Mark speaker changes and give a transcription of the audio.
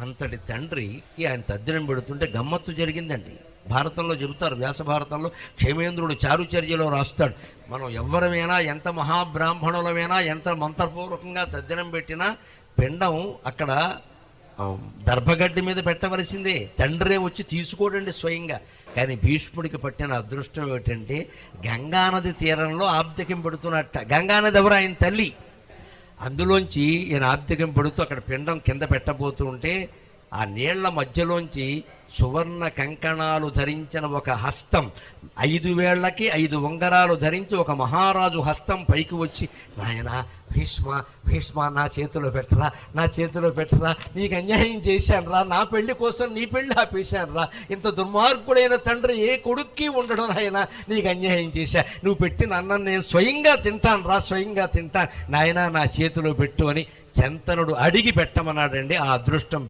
Speaker 1: అంతటి తండ్రి ఆయన తద్దినం పెడుతుంటే గమ్మత్తు జరిగిందండి. భారతంలో చెబుతారు, వ్యాస భారతంలో క్షేమేంద్రుడు చారుచర్యలో రాస్తాడు, మనం ఎవరమైనా ఎంత మహాబ్రాహ్మణులమైనా ఎంత మంత్రపూర్వకంగా తద్దినం పెట్టినా పిండం అక్కడ దర్భగడ్డి మీద పెట్టవలసిందే, తండ్రే వచ్చి తీసుకోడండి స్వయంగా. కానీ భీష్ముడికి పట్టిన అదృష్టం ఏమిటంటే గంగానది తీరంలో ఆబ్దికం పెడుతున్నట్ట. గంగానది ఎవరు? ఆయన తల్లి. అందులోంచి ఈయన ఆబ్దికం పెడుతూ అక్కడ పిండం కింద పెట్టబోతూ ఉంటే ఆ నీళ్ల మధ్యలోంచి సువర్ణ కంకణాలు ధరించిన ఒక హస్తం, 5 వేళ్లకి 5 ఉంగరాలు ధరించి ఒక మహారాజు హస్తం పైకి వచ్చి, నాయన భీష్మ భీష్మ నా చేతిలో పెట్టరా, నా చేతిలో పెట్టరా, నీకు అన్యాయం చేశాను రా, నా పెళ్లి కోసం నీ పెళ్లి ఆపేశాను రా, ఇంత దుర్మార్గుడైన తండ్రి ఏ కొడుక్కి ఉండడం నాయన, నీకు అన్యాయం చేశా, నువ్వు పెట్టిన అన్నం నేను స్వయంగా తింటాను రా, స్వయంగా తింటాను నాయన, నా చేతిలో పెట్టు అని శంతనుడు అడిగి పెట్టమన్నాడండి. ఆ అదృష్టం